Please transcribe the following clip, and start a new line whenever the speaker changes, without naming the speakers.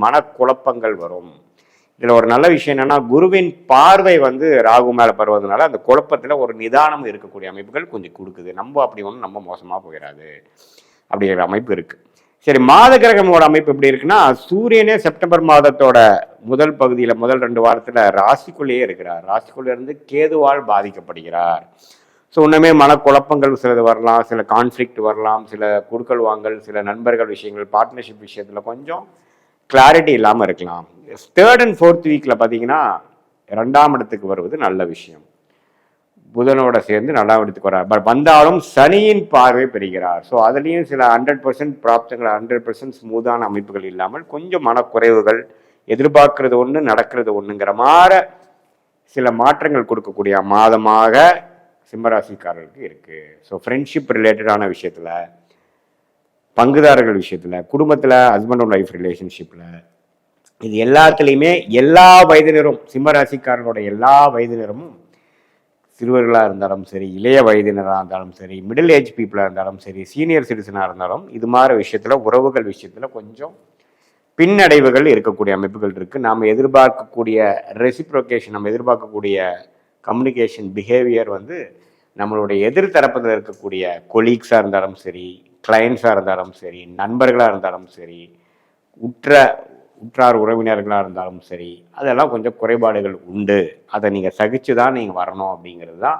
மனக்குழப்பங்கள் வரும். இதில் ஒரு நல்ல விஷயம் என்னன்னா, குருவின் பார்வை ராகு மேலே பருவதனால அந்த குழப்பத்தில் ஒரு நிதானம் இருக்கக்கூடிய அமைப்புகள் கொஞ்சம் கொடுக்குது. நம்ம அப்படி ஒன்றும் நம்ம மோசமாக போயிடாது அப்படிங்கிற அமைப்பு இருக்குது. சரி, மாத கிரகமோட அமைப்பு எப்படி இருக்குன்னா, சூரியனே செப்டம்பர் மாதத்தோட முதல் பகுதியில் முதல் 2 வாரத்தில் ராசிக்குள்ளேயே இருக்கிறார். ராசிக்குள்ளே இருந்து கேதுவால் பாதிக்கப்படுகிறார். ஸோ இன்னுமே மனக்குழப்பங்கள் சிலது வரலாம், சில கான்ஃப்ளிக்ட் வரலாம், சில குடுக்கல் வாங்கல், சில நண்பர்கள் விஷயங்கள், பார்ட்னர்ஷிப் விஷயத்தில் கொஞ்சம் கிளாரிட்டி இல்லாமல் இருக்கலாம். 3rd and 4th வீக்கில் பார்த்தீங்கன்னா 2ஆம் இடத்துக்கு வருவது நல்ல விஷயம். புதனோட சேர்ந்து 2ஆம் இடத்துக்கு வரார். பட் வந்தாலும் சனியின் பார்வை பெறுகிறார். ஸோ அதுலேயும் சில 100% ப்ராப்தங்கள், 100% ஸ்மூதான அமைப்புகள் இல்லாமல் கொஞ்சம் மனக்குறைவுகள், எதிர்பார்க்கறது ஒன்று நடக்கிறது ஒன்றுங்கிற மாதிரி சில மாற்றங்கள் கொடுக்கக்கூடிய மாதமாக சிம்மராசிக்காரர்களுக்கு இருக்குது. ஸோ ஃப்ரெண்ட்ஷிப் ரிலேட்டடான விஷயத்தில், பங்குதாரர்கள் விஷயத்தில், குடும்பத்தில், ஹஸ்பண்ட் அண்ட் ஒய்ஃப் ரிலேஷன்ஷிப்பில், இது எல்லாத்துலேயுமே எல்லா வயதினரும், சிம்மராசிக்காரர்களோட எல்லா வயதினரும், சிறுவர்களாக இருந்தாலும் சரி, இளைய வயதினராக இருந்தாலும் சரி, மிடில் ஏஜ் பீப்புளாக இருந்தாலும் சரி, சீனியர் சிட்டிசனாக இருந்தாலும், இது மாதிரி விஷயத்தில், உறவுகள் விஷயத்தில் கொஞ்சம் பின்னடைவுகள் இருக்கக்கூடிய அமைப்புகள் இருக்குது. நாம் எதிர்பார்க்கக்கூடிய ரெசிப்ரோகேஷன், நம்ம எதிர்பார்க்கக்கூடிய கம்யூனிகேஷன் பிஹேவியர் நம்மளுடைய எதிர்த்தரப்பில் இருக்கக்கூடிய கொலீக்ஸாக இருந்தாலும் சரி, கிளைண்ட்ஸாக இருந்தாலும் சரி, நண்பர்களாக இருந்தாலும் சரி, உற்றார் உறவினர்களாக இருந்தாலும் சரி, அதெல்லாம் கொஞ்சம் குறைபாடுகள் உண்டு. அதை நீங்கள் சகிச்சு தான் நீங்கள் வரணும் அப்படிங்கிறது தான்